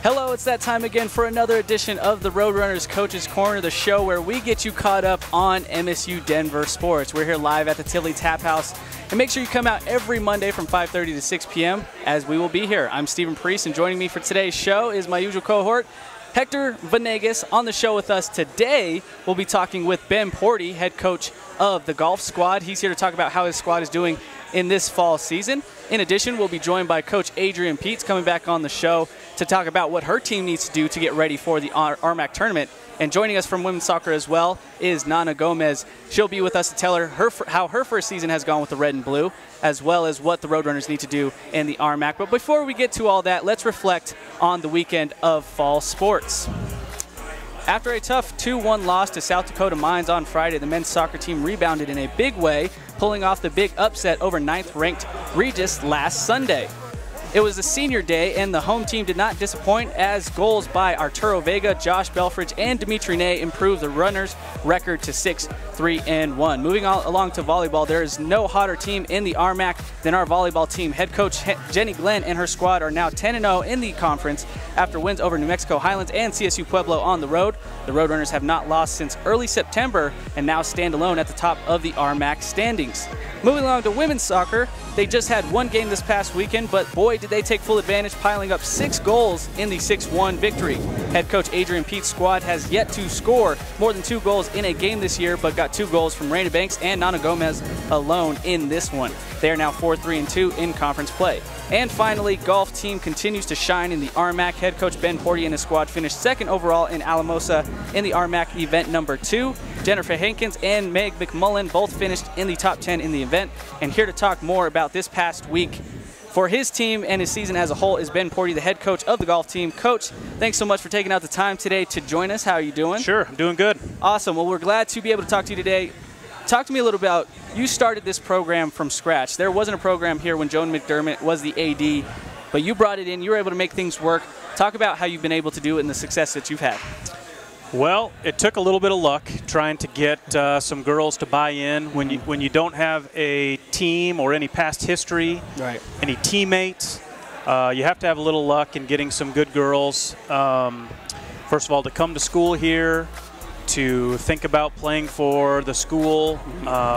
Hello, it's that time again for another edition of the Roadrunners Coaches Corner, the show where we get you caught up on MSU Denver sports. We're here live at the Tivoli Tap House, and make sure you come out every Monday from 5:30 to 6 p.m. as we will be here. I'm Stephen Priest, and joining me for today's show is my usual cohort, Hector Venegas. On the show with us today, we'll be talking with Ben Portie, head coach of the golf squad. He's here to talk about how his squad is doing in this fall season. In addition, we'll be joined by Coach Adrianne Pietz coming back on the show to talk about what her team needs to do to get ready for the RMAC tournament. And joining us from women's soccer as well is Nana Gomez. She'll be with us to tell her how her first season has gone with the red and blue, as well as what the Roadrunners need to do in the RMAC. But before we get to all that, let's reflect on the weekend of fall sports. After a tough 2-1 loss to South Dakota Mines on Friday, the men's soccer team rebounded in a big way, pulling off the big upset over 9th-ranked Regis last Sunday. It was a senior day, and the home team did not disappoint as goals by Arturo Vega, Josh Belfridge, and Dimitri Ney improved the runners' record to 6-3-1. Moving along to volleyball, there is no hotter team in the RMAC than our volleyball team. Head coach Jenny Glenn and her squad are now 10-0 in the conference after wins over New Mexico Highlands and CSU Pueblo on the road. The Roadrunners have not lost since early September and now stand alone at the top of the RMAC standings. Moving along to women's soccer, they just had one game this past weekend, but boy, did they take full advantage, piling up 6 goals in the 6-1 victory. Head coach Adrianne Pietz's squad has yet to score more than 2 goals in a game this year, but got 2 goals from Raina Banks and Nana Gomez alone in this one. They are now 4-3-2 in conference play. And finally, golf team continues to shine in the RMAC. Head coach Ben Portie and his squad finished 2nd overall in Alamosa in the RMAC event number 2. Jennifer Hankins and Meg McMullen both finished in the top 10 in the event. And here to talk more about this past week for his team and his season as a whole is Ben Portie, the head coach of the golf team. Coach, thanks so much for taking out the time today to join us. How are you doing? Sure, I'm doing good. Awesome. Well, we're glad to be able to talk to you today. Talk to me a little about, you started this program from scratch. There wasn't a program here when Joan McDermott was the AD, but you brought it in, you were able to make things work. Talk about how you've been able to do it and the success that you've had. Well, it took a little bit of luck trying to get some girls to buy in. When you don't have a team or any past history, right, any teammates, you have to have a little luck in getting some good girls. First of all, to come to school here, to think about playing for the school,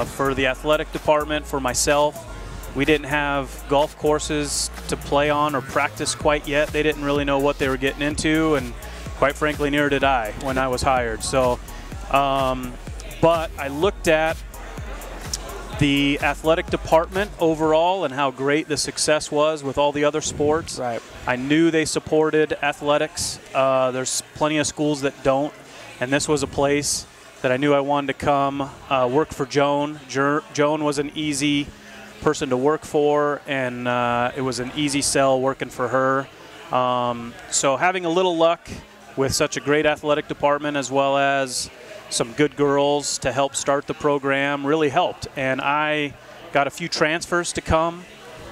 for the athletic department, for myself. We didn't have golf courses to play on or practice quite yet. They didn't really know what they were getting into, and quite frankly, neither did I when I was hired. So, but I looked at the athletic department overall and how great the success was with all the other sports. Right. I knew they supported athletics. There's plenty of schools that don't. And this was a place that I knew I wanted to come work for Joan. Joan was an easy person to work for, and it was an easy sell working for her. So having a little luck with such a great athletic department as well as some good girls to help start the program really helped. And I got a few transfers to come,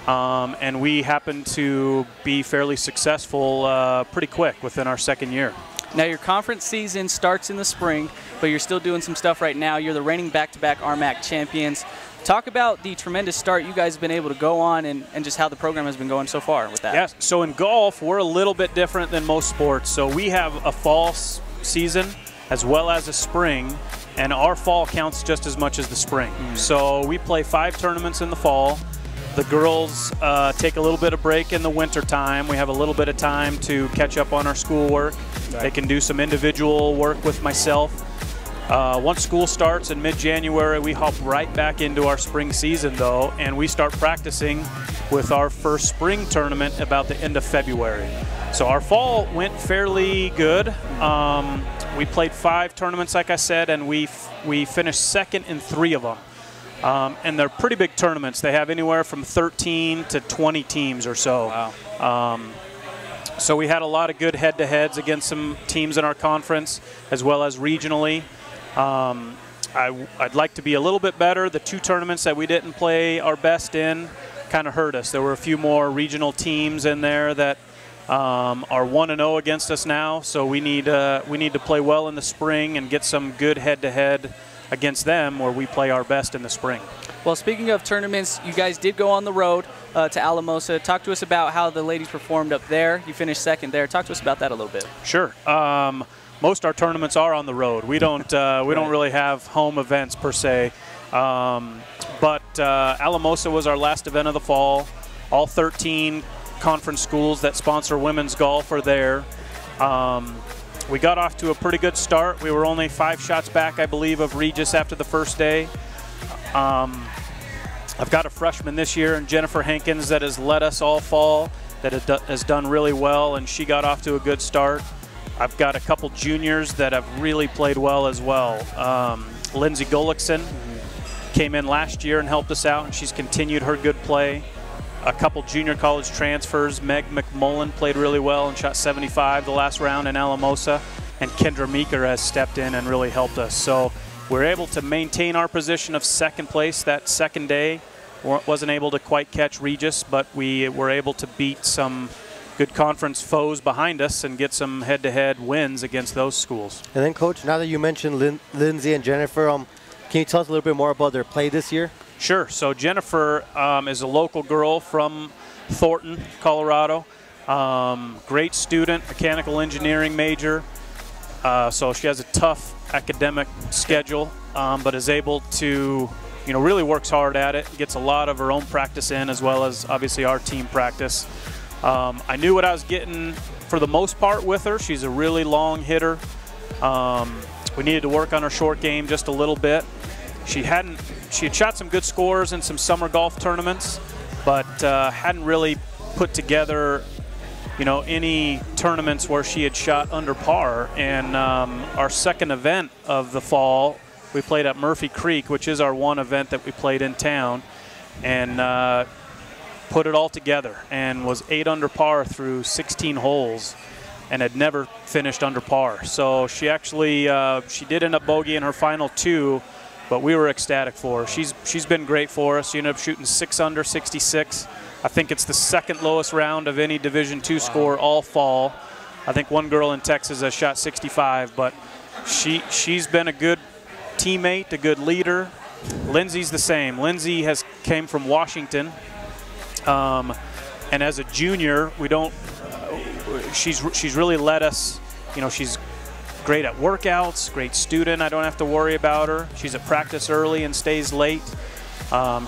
and we happened to be fairly successful pretty quick within our 2nd year. Now, your conference season starts in the spring, but you're still doing some stuff right now. You're the reigning back-to-back RMAC champions. Talk about the tremendous start you guys have been able to go on and just how the program has been going so far with that. Yes, so in golf, we're a little bit different than most sports. So we have a fall season as well as a spring, and our fall counts just as much as the spring. So we play 5 tournaments in the fall. The girls take a little bit of break in the winter time. We have a little bit of time to catch up on our schoolwork. Right. They can do some individual work with myself. Once school starts in mid-January, we hop right back into our spring season, though, and we start practicing with our first spring tournament about the end of February. So our fall went fairly good. We played 5 tournaments, like I said, and we finished 2nd in 3 of them. And they're pretty big tournaments. They have anywhere from 13 to 20 teams or so. Wow. So we had a lot of good head-to-heads against some teams in our conference as well as regionally. I'd like to be a little bit better. The 2 tournaments that we didn't play our best in kind of hurt us. There were a few more regional teams in there that are 1-0 against us now. So we need to play well in the spring and get some good head-to-head against them where we play our best in the spring. Well, speaking of tournaments, you guys did go on the road to Alamosa. Talk to us about how the ladies performed up there. You finished second there. Talk to us about that a little bit. Sure. Most our tournaments are on the road. We don't don't really have home events per se. But Alamosa was our last event of the fall. All 13 conference schools that sponsor women's golf are there. We got off to a pretty good start. We were only 5 shots back, I believe, of Regis after the first day. I've got a freshman this year, and Jennifer Hankins, that has led us all fall, that has done really well, and she got off to a good start. I've got a couple juniors that have really played well as well. Lindsay Gullickson came in last year and helped us out, and she's continued her good play. A couple junior college transfers. Meg McMullen played really well and shot 75 the last round in Alamosa, and Kendra Meeker has stepped in and really helped us. So we're able to maintain our position of second place that second day. Wasn't able to quite catch Regis, but we were able to beat some good conference foes behind us and get some head-to-head wins against those schools. And then, Coach, now that you mentioned Lindsay and Jennifer, can you tell us a little bit more about their play this year? Sure. So Jennifer is a local girl from Thornton, Colorado. Great student, mechanical engineering major. So she has a tough academic schedule, but is able to, really works hard at it, gets a lot of her own practice in, as well as obviously our team practice. I knew what I was getting for the most part with her. She's a really long hitter. We needed to work on her short game just a little bit. She had shot some good scores in some summer golf tournaments, but hadn't really put together any tournaments where she had shot under par. And our second event of the fall, we played at Murphy Creek, which is our one event that we played in town, and put it all together and was 8 under par through 16 holes and had never finished under par. So she actually, she did end up bogeying her final 2, but we were ecstatic for her. She's been great for us. She ended up shooting 6 under 66. I think it's the second lowest round of any Division II score all fall. I think one girl in Texas has shot 65, but she's been a good teammate, a good leader. Lindsay's the same. Lindsay came from Washington, and as a junior, she's really led us. She's great at workouts, great student. I don't have to worry about her. She's at practice early and stays late.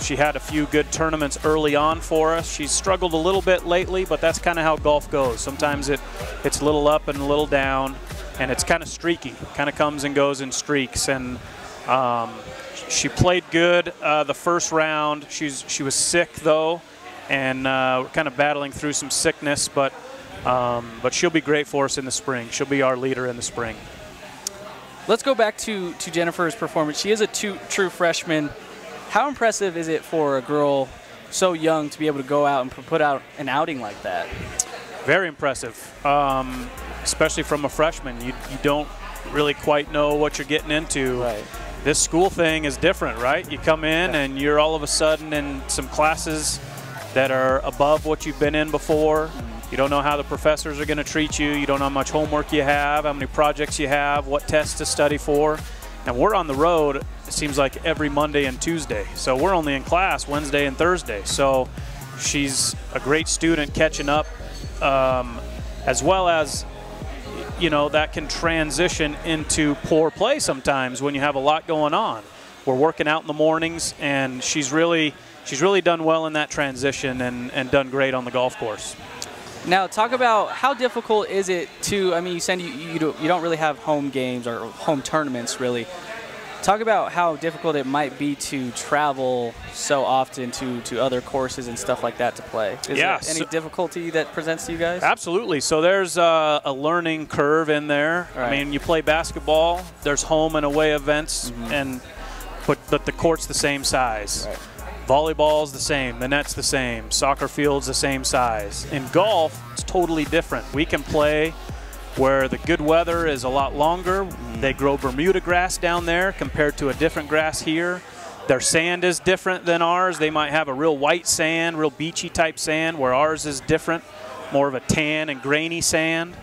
She had a few good tournaments early on for us. She's struggled a little bit lately, but that's kind of how golf goes. Sometimes it's a little up and a little down, and it's kind of streaky. Kind of comes and goes in streaks. And she played good the first round. She was sick though, and we're kind of battling through some sickness, but she'll be great for us in the spring. She'll be our leader in the spring. Let's go back to Jennifer's performance. She is a true freshman. How impressive is it for a girl so young to be able to go out and put out an outing like that? Very impressive, especially from a freshman. You don't really quite know what you're getting into. Right. This school thing is different, right? You come in and you're all of a sudden in some classes that are above what you've been in before. You don't know how the professors are going to treat you. You don't know how much homework you have, how many projects you have, what tests to study for. And we're on the road, it seems like, every Monday and Tuesday. So we're only in class Wednesday and Thursday. So she's a great student catching up, as well as, that can transition into poor play sometimes when you have a lot going on. We're working out in the mornings, and she's really done well in that transition and done great on the golf course. Now, talk about how difficult is it to, you said you don't really have home games or home tournaments, really. Talk about how difficult it might be to travel so often to other courses and stuff like that to play. Is there any difficulty that presents to you guys? Absolutely. So there's a learning curve in there. Right. You play basketball, there's home and away events, but the court's the same size. Right. Volleyball's the same, the net's the same, soccer field's the same size. In golf, it's totally different. We can play where the good weather is a lot longer. They grow Bermuda grass down there compared to a different grass here. Their sand is different than ours. They might have a real white sand, real beachy type sand, where ours is different, more of a tan and grainy sand.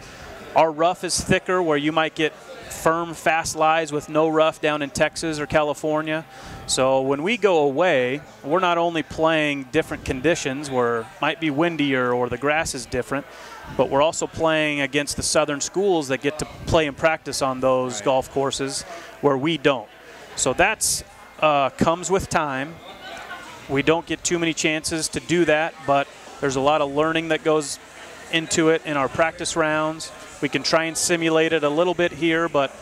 Our rough is thicker, where you might get firm, fast lies with no rough down in Texas or California. So when we go away, we're not only playing different conditions where it might be windier or the grass is different, but we're also playing against the southern schools that get to play and practice on those golf courses where we don't. So that's comes with time. We don't get too many chances to do that, but there's a lot of learning that goes into it in our practice rounds. We can try and simulate it a little bit here, but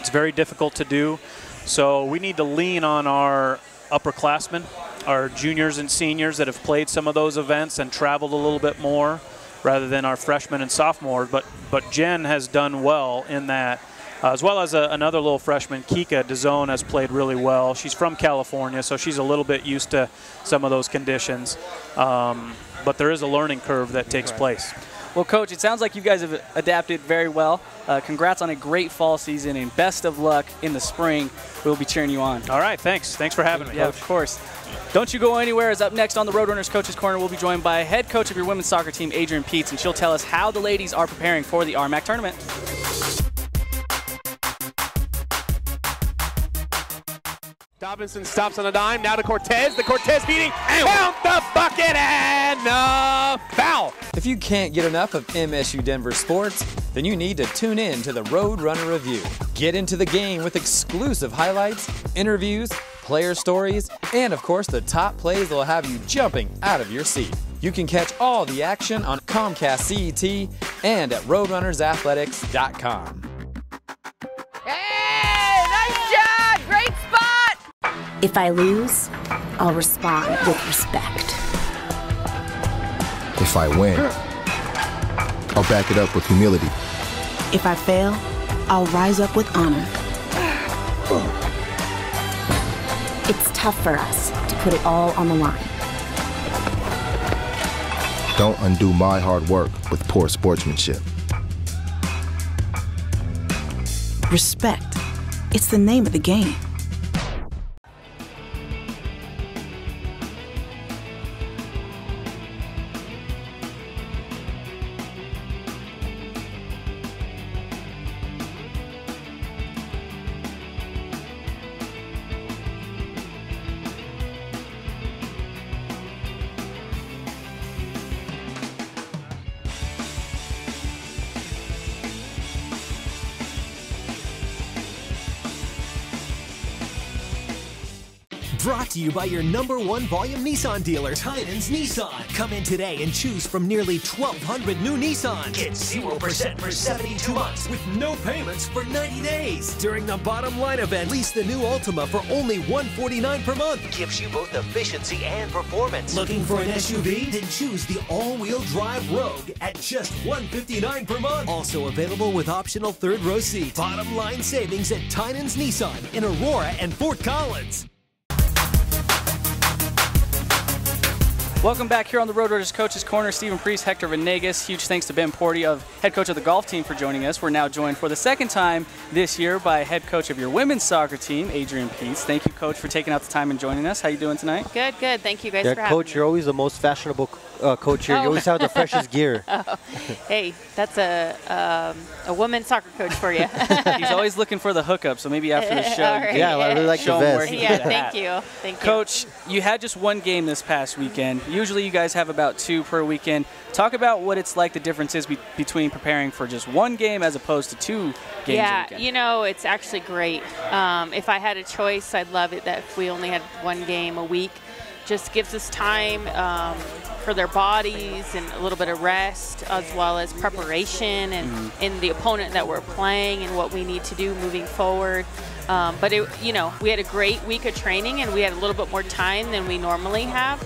it's very difficult to do. So we need to lean on our upperclassmen, our juniors and seniors that have played some of those events and traveled a little bit more rather than our freshmen and sophomores. But Jen has done well in that, as well as another little freshman, Kika DeZone, has played really well. She's from California, so she's a little bit used to some of those conditions. But there is a learning curve that takes place. Well, Coach, it sounds like you guys have adapted very well. Congrats on a great fall season, and best of luck in the spring. We'll be cheering you on. All right, thanks. Thanks for having me, Yeah, Coach. of course. Don't you go anywhere, as up next on the Roadrunners Coaches Corner, we'll be joined by head coach of your women's soccer team, Adrianne Pietz, and she'll tell us how the ladies are preparing for the RMAC tournament. Dobinson stops on a dime, now to Cortez. The Cortez beating, count the bucket, and a foul. If you can't get enough of MSU Denver sports, then you need to tune in to the Roadrunner Review. Get into the game with exclusive highlights, interviews, player stories, and of course the top plays that will have you jumping out of your seat. You can catch all the action on Comcast CET and at roadrunnersathletics.com. Hey, nice job! Great spot! If I lose, I'll respond with respect. If I win, I'll back it up with humility. If I fail, I'll rise up with honor. It's tough for us to put it all on the line. Don't undo my hard work with poor sportsmanship. Respect. It's the name of the game. Brought to you by your #1 volume Nissan dealer, Tynan's Nissan. Come in today and choose from nearly 1,200 new Nissans. Get 0% for 72 months with no payments for 90 days. During the Bottom Line event, lease the new Altima for only $149 per month. Gives you both efficiency and performance. Looking for an SUV? Then choose the all-wheel drive Rogue at just $159 per month. Also available with optional third-row seats. Bottom Line savings at Tynan's Nissan in Aurora and Fort Collins. Welcome back here on the Roadrunners Coaches Corner. Stephen Priest, Hector Venegas. Huge thanks to Ben Portie, head coach of the golf team, for joining us. We're now joined for the second time this year by head coach of your women's soccer team, Adrianne Pietz. Thank you, Coach, for taking out the time and joining us. How you doing tonight? Good, good. Thank you guys for having Coach, me. you're always the most fashionable coach here. You always have the freshest gear. Hey, that's a women's soccer coach for you. He's always looking for the hookup, so maybe after the show. Right. Yeah, I really like the Show him vest. where he Yeah, got the thank hat. you. Thank you. Coach, you had just one game this past weekend. Usually you guys have about 2 per weekend. Talk about what it's like, the differences between preparing for just one game as opposed to 2 games a Yeah, weekend. you know, it's actually great. If I had a choice, I'd love it that if we only had one game a week. Just gives us time for their bodies and a little bit of rest, as well as preparation and in the opponent that we're playing and what we need to do moving forward. But we had a great week of training, and we had a little bit more time than we normally have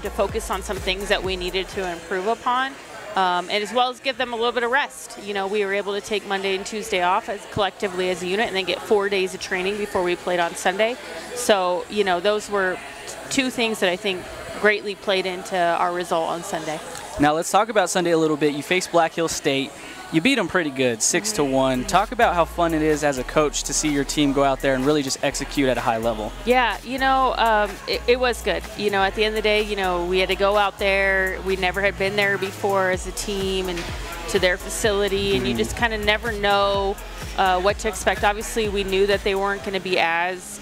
to focus on some things that we needed to improve upon. And as well as give them a little bit of rest. You know, we were able to take Monday and Tuesday off collectively as a unit, and then get 4 days of training before we played on Sunday. So, you know, those were 2 things that I think greatly played into our result on Sunday. Now let's talk about Sunday a little bit. You faced Black Hill State. You beat them pretty good, 6-1. Talk about how fun it is as a coach to see your team go out there and really just execute at a high level. Yeah, you know, it was good. You know, at the end of the day, you know, we had to go out there. We never had been there before as a team and to their facility, and you just kind of never know what to expect. Obviously, we knew that they weren't going to be as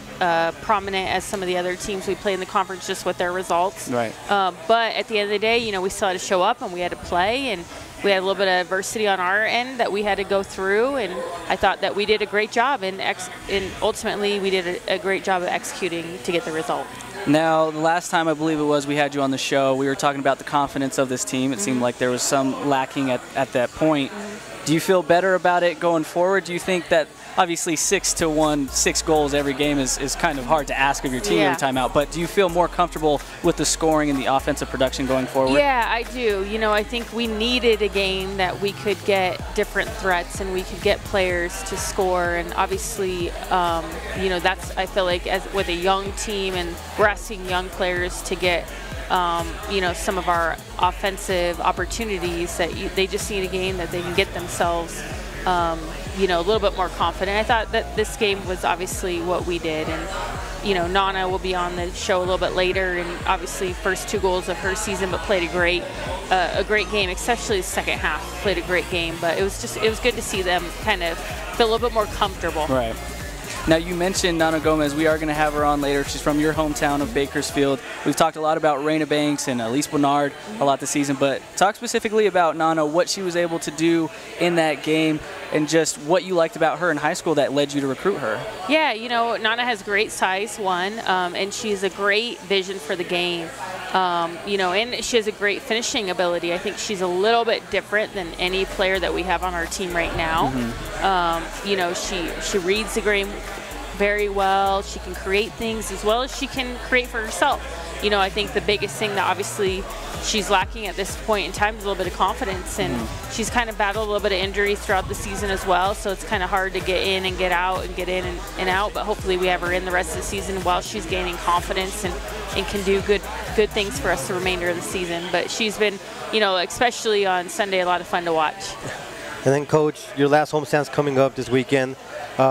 prominent as some of the other teams we play in the conference just with their results. Right. But at the end of the day, you know, we still had to show up and we had to play, and we had a little bit of adversity on our end that we had to go through, and I thought that we did a great job, and ultimately we did a great job of executing to get the result. Now, the last time I believe it was we had you on the show, we were talking about the confidence of this team. It seemed like there was some lacking at that point. Do you feel better about it going forward? Do you think that obviously 6-1, 6 goals every game is kind of hard to ask of your team every time out, but do you feel more comfortable with the scoring and the offensive production going forward? Yeah, I do. You know, I think we needed a game that we could get different threats and we could get players to score, and obviously, you know, that's, I feel like, as with a young team, and we're asking young players to get you know, some of our offensive opportunities, that they just need a game that they can get themselves you know, a little bit more confident. I thought that this game was obviously what we did, and you know, Nana will be on the show a little bit later, and obviously first 2 goals of her season, but played a great game, especially the second half. Played a great game, but it was good to see them kind of feel a little bit more comfortable. Right. Now, you mentioned Nana Gomez. We are going to have her on later. She's from your hometown of Bakersfield. We've talked a lot about Raina Banks and Elise Bernard a lot this season, but talk specifically about Nana, what she was able to do in that game, and just what you liked about her in high school that led you to recruit her. Yeah, you know, Nana has great size, and she's a great vision for the game. You know, and she has a great finishing ability. I think she's a little bit different than any player that we have on our team right now. You know, she reads the game very well. She can create things as well as she can create for herself. You know, I think the biggest thing that obviously she's lacking at this point in time is a little bit of confidence, and she's kind of battled a little bit of injuries throughout the season as well, so it's kind of hard to get in and get out and get in and out, but hopefully we have her in the rest of the season while she's gaining confidence and can do good things for us the remainder of the season. But she's been, you know, especially on Sunday, a lot of fun to watch. And then, Coach, your last homestand's coming up this weekend,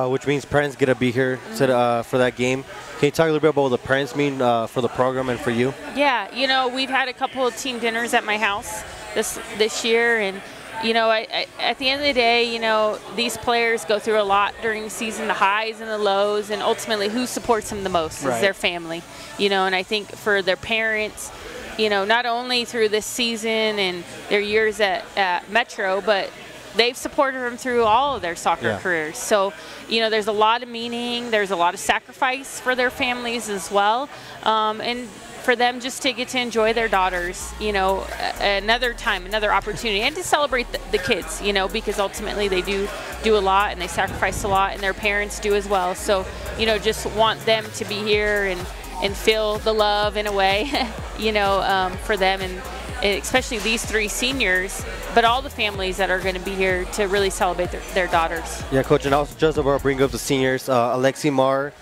which means parents get to be here for that game. Can you talk a little bit about what the parents mean for the program and for you? Yeah, you know, we've had a couple of team dinners at my house this year, and you know, at the end of the day, you know, these players go through a lot during the season, the highs and the lows, and ultimately who supports them the most is their family. You know, and I think for their parents, you know, not only through this season and their years at Metro, but they've supported them through all of their soccer careers. So, you know, there's a lot of meaning, there's a lot of sacrifice for their families as well. And for them just to get to enjoy their daughters, you know, another time, another opportunity, and to celebrate the kids, you know, because ultimately they do a lot and they sacrifice a lot, and their parents do as well. So, you know, just want them to be here and feel the love in a way, you know, for them, and especially these 3 seniors, but all the families that are going to be here to really celebrate their daughters. Yeah, Coach, and I was just about to bring up the seniors, Alexi Marr,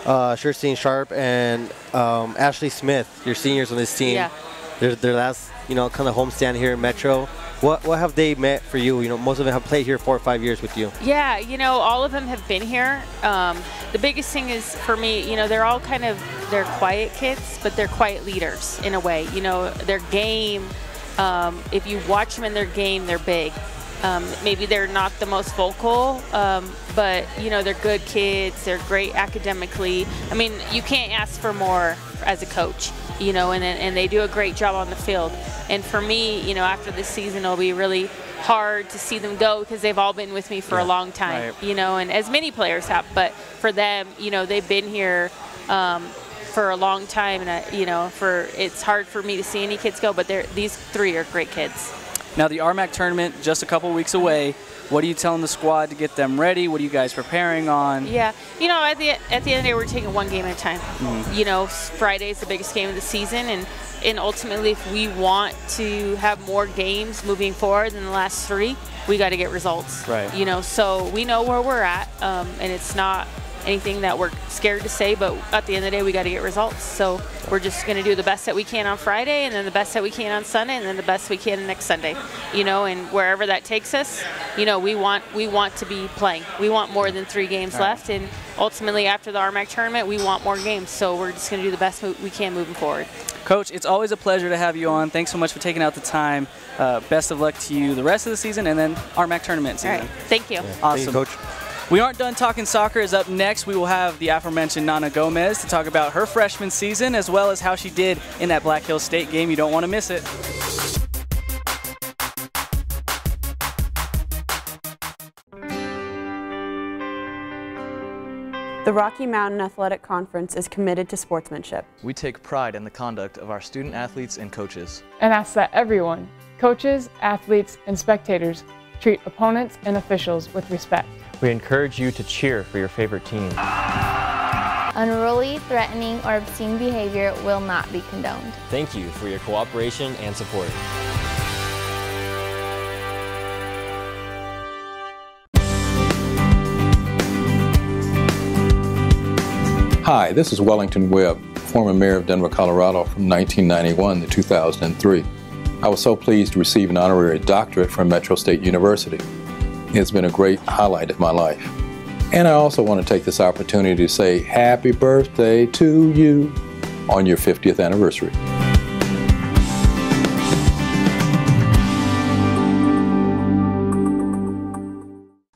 Shirstine Sharp, and Ashley Smith, your seniors on this team. Yeah. Their last, you know, kind of homestand here in Metro. What have they meant for you? You know, most of them have played here 4 or 5 years with you. Yeah, you know, all of them have been here. The biggest thing is for me, you know, they're all they're quiet kids, but they're quiet leaders in a way. You know, their game, if you watch them in their game, they're big. Maybe they're not the most vocal, but, you know, they're good kids. They're great academically. I mean, you can't ask for more as a coach, you know, and they do a great job on the field. And for me, you know, after this season, it'll be really hard to see them go because they've all been with me for a long time, you know, and as many players have. But for them, you know, they've been here for a long time, and, you know, it's hard for me to see any kids go, but these 3 are great kids. Now, the RMAC tournament, just a couple weeks away. What are you telling the squad to get them ready? What are you guys preparing on? Yeah, you know, at the end of the day, we're taking one game at a time. You know, Friday is the biggest game of the season, and ultimately, if we want to have more games moving forward than the last 3, we got to get results. Right. You know, so we know where we're at, and it's not anything that we're scared to say, but at the end of the day, we got to get results. So we're just going to do the best that we can on Friday, and then the best that we can on Sunday, and then the best we can next Sunday. You know, and wherever that takes us, you know, we want to be playing. We want more than 3 games left, and ultimately after the RMAC tournament, we want more games. So we're just going to do the best we can moving forward. Coach, it's always a pleasure to have you on. Thanks so much for taking out the time. Best of luck to you the rest of the season and then RMAC tournament season. All right. Thank you. Awesome. Thank you, Coach. We aren't done talking soccer. As up next, we will have the aforementioned Nana Gomez to talk about her freshman season as well as how she did in that Black Hills State game. You don't want to miss it. The Rocky Mountain Athletic Conference is committed to sportsmanship. We take pride in the conduct of our student athletes and coaches. And ask that everyone, coaches, athletes, and spectators, treat opponents and officials with respect. We encourage you to cheer for your favorite team. Unruly, threatening, or obscene behavior will not be condoned. Thank you for your cooperation and support. Hi, this is Wellington Webb, former mayor of Denver, Colorado from 1991 to 2003. I was so pleased to receive an honorary doctorate from Metro State University. It's been a great highlight of my life. And I also want to take this opportunity to say happy birthday to you on your 50th anniversary.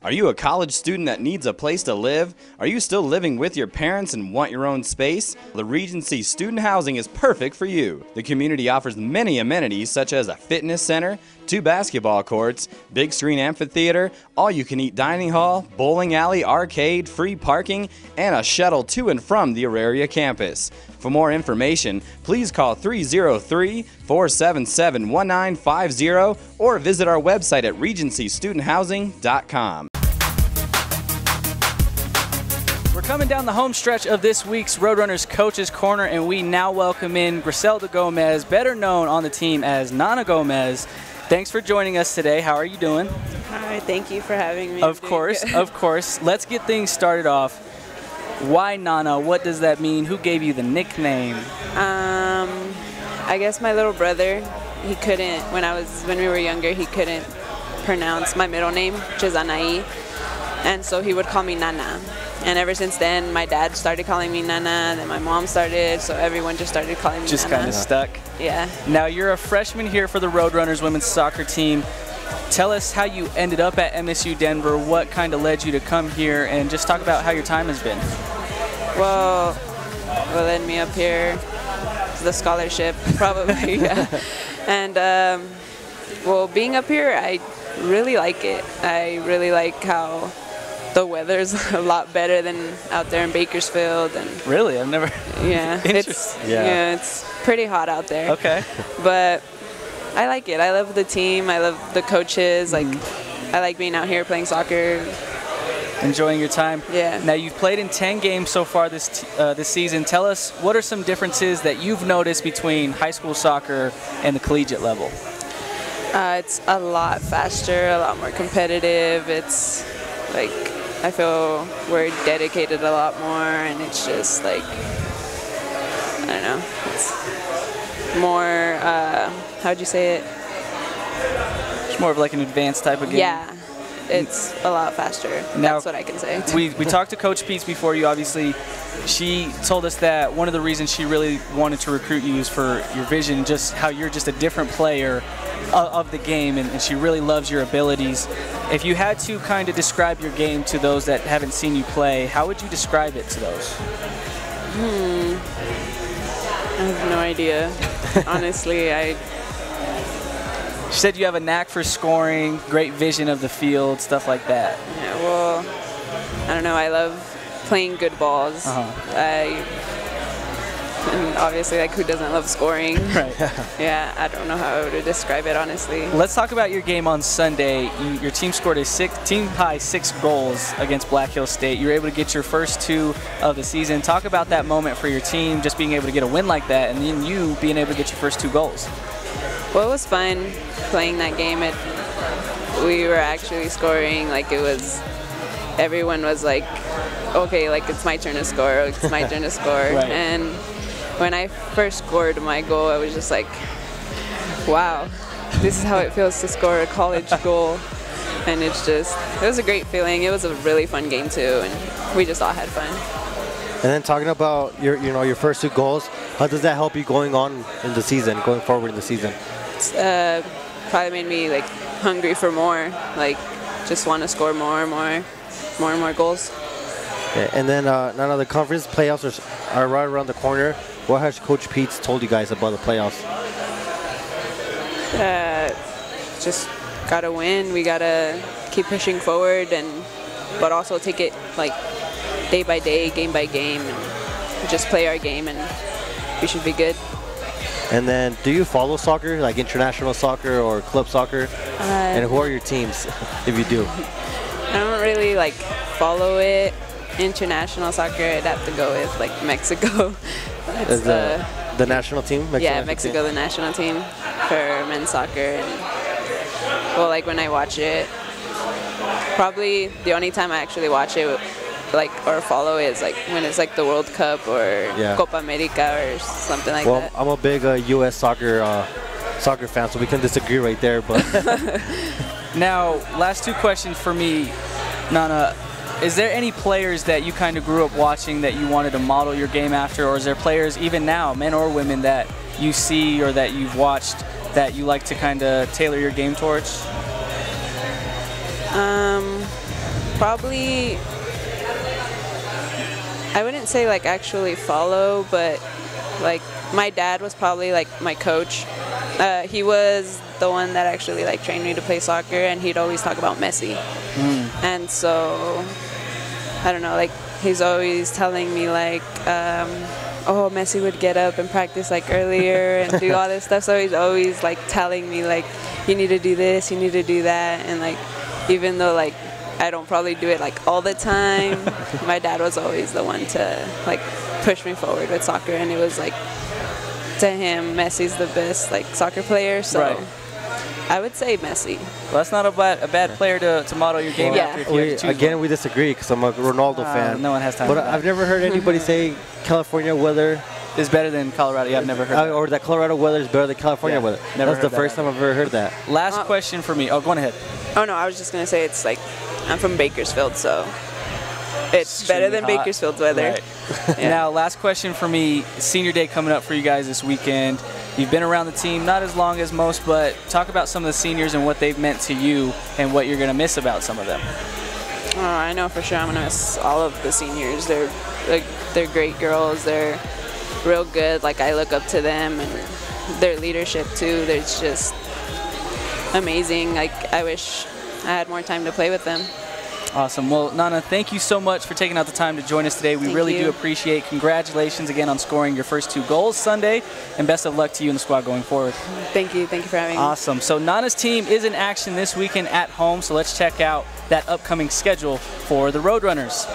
Are you a college student that needs a place to live? Are you still living with your parents and want your own space? The Regency Student Housing is perfect for you. The community offers many amenities such as a fitness center, 2 basketball courts, big screen amphitheater, all-you-can-eat dining hall, bowling alley, arcade, free parking, and a shuttle to and from the Auraria campus. For more information, please call 303-477-1950 or visit our website at regencystudenthousing.com. We're coming down the home stretch of this week's Roadrunners Coaches Corner, and we now welcome in Griselda Gomez, better known on the team as Nana Gomez. Thanks for joining us today. How are you doing? Hi, thank you for having me. Of course, of course. Let's get things started off. Why Nana? What does that mean? Who gave you the nickname? I guess my little brother, he couldn't, when we were younger, he couldn't pronounce my middle name, which is Anaí, and so he would call me Nana. And ever since then, my dad started calling me Nana, then my mom started, so everyone just started calling me Just Nana. kind of stuck? Yeah. Now, you're a freshman here for the Roadrunners women's soccer team. Tell us how you ended up at MSU Denver, what kind of led you to come here, and just talk about how your time has been. Well, what led me up here is the scholarship, probably, yeah. And, well, being up here, I really like it. I really like how the weather's a lot better than out there in Bakersfield. And really? I've never... Yeah, it's pretty hot out there. Okay. But I like it. I love the team. I love the coaches. Like, I like being out here playing soccer. Enjoying your time? Yeah. Now, you've played in 10 games so far this season. Tell us, what are some differences that you've noticed between high school soccer and the collegiate level? It's a lot faster, a lot more competitive. It's like, I feel we're dedicated a lot more, and it's just like, I don't know, it's more, how'd you say it? It's more of like an advanced type of game? Yeah, it's a lot faster. Now, that's what I can say. We talked to Coach Pietz before you, obviously. She told us that one of the reasons she really wanted to recruit you is for your vision, just how you're just a different player of the game, and she really loves your abilities. If you had to kind of describe your game to those that haven't seen you play, how would you describe it to those? I have no idea. Honestly, She said you have a knack for scoring, great vision of the field, stuff like that. Yeah, well, I don't know. I love playing good balls. And obviously, like, who doesn't love scoring? Right. Yeah, I don't know how to describe it, honestly. Let's talk about your game on Sunday. Your team scored a team-high 6 goals against Black Hills State. You were able to get your first 2 of the season. Talk about that moment for your team, just being able to get a win like that, and then you being able to get your first 2 goals. Well, it was fun playing that game. We were actually scoring, like, it was, everyone was like, okay, like, it's my turn to score, it's my turn to score. Right. And when I first scored my goal, I was just like, wow, this is how it feels to score a college goal. And it was a great feeling. It was a really fun game too, and we just all had fun. And then talking about your first 2 goals, how does that help you going forward in the season? It's probably made me like hungry for more, like just want to score more and more. more and more goals. Yeah, and then now the conference playoffs are right around the corner. What has Coach Pietz told you guys about the playoffs? Just gotta win. We gotta keep pushing forward, but also take it like day by day, game by game, and just play our game, and we should be good. And then, do you follow soccer, like international soccer or club soccer? And who are your teams, if you do? I don't really like follow it. International soccer, I'd have to go with like Mexico. That's the national team? Mexico, the national team for men's soccer. And, well, like when I watch it, probably the only time I actually watch it like or follow it is like when it's like the World Cup or Copa America or something like that. Well, I'm a big U.S. soccer fan, so we can disagree right there. But now, last two questions for me, Nana. Is there any players that you kind of grew up watching that you wanted to model your game after, or is there players even now, men or women, that you see or that you've watched that you like to kind of tailor your game towards? Probably, I wouldn't say like actually follow, but like my dad was probably like my coach. He was the one that actually like trained me to play soccer, and he'd always talk about Messi. And so, I don't know, like he's always telling me like, oh, Messi would get up and practice like earlier and do all this stuff. So he's always like telling me like, you need to do this, you need to do that. And like, even though like I don't probably do it like all the time, my dad was always the one to like push me forward with soccer. And it was like, to him, Messi's the best like soccer player. So I would say Messi. Well, that's not a bad player to model your game after. If you had to choose again, one. we disagree because I'm a Ronaldo fan. No one has time. But I've never heard anybody say California weather is better than Colorado. Yeah, I've never heard that. Or that Colorado weather is better than California weather. Never That's the heard first time I've ever heard that. Last question for me. Oh, go on ahead. Oh, no, I was just going to say it's like, I'm from Bakersfield, so it's better than Bakersfield's weather. Right. Now, last question for me. Senior Day coming up for you guys this weekend. You've been around the team, not as long as most, but talk about some of the seniors and what they've meant to you and what you're going to miss about some of them. Oh, I know for sure I'm going to miss all of the seniors. They're great girls. They're real good. Like, I look up to them and their leadership, too. They're just amazing. Like, I wish I had more time to play with them. Awesome. Well, Nana, thank you so much for taking out the time to join us today. We really do appreciate. Congratulations again on scoring your first 2 goals Sunday, and best of luck to you and the squad going forward. Thank you. Thank you for having me. Awesome. So Nana's team is in action this weekend at home, so let's check out that upcoming schedule for the Roadrunners.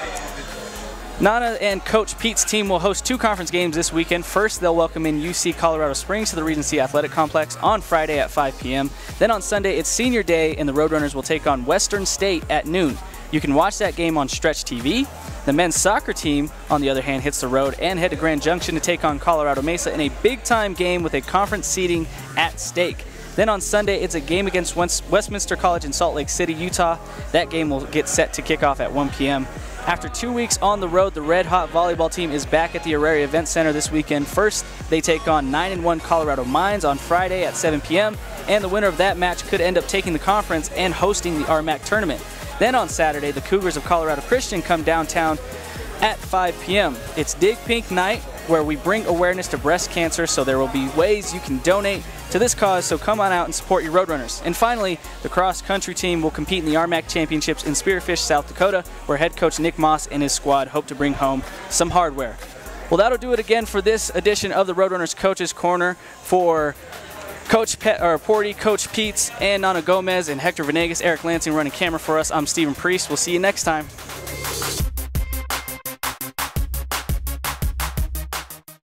Nana and Coach Pete's team will host 2 conference games this weekend. First, they'll welcome in UC Colorado Springs to the Regency Athletic Complex on Friday at 5 p.m. Then on Sunday, it's Senior Day, and the Roadrunners will take on Western State at noon. You can watch that game on Stretch TV. The men's soccer team, on the other hand, hits the road and head to Grand Junction to take on Colorado Mesa in a big-time game with a conference seeding at stake. Then on Sunday, it's a game against Westminster College in Salt Lake City, Utah. That game will get set to kick off at 1 p.m. After 2 weeks on the road, the Red Hot volleyball team is back at the Auraria Event Center this weekend. First, they take on 9-1 Colorado Mines on Friday at 7 p.m., and the winner of that match could end up taking the conference and hosting the RMAC tournament. Then on Saturday, the Cougars of Colorado Christian come downtown at 5 p.m. It's Dig Pink Night, where we bring awareness to breast cancer, so there will be ways you can donate to this cause, so come on out and support your Roadrunners. And finally, the cross-country team will compete in the RMAC Championships in Spearfish, South Dakota, where head coach Nick Moss and his squad hope to bring home some hardware. Well, that'll do it again for this edition of the Roadrunners Coaches Corner. For Coach Portie, Coach Pietz, and Nana Gomez, and Hector Venegas, Eric Lansing running camera for us, I'm Stephen Priest. We'll see you next time.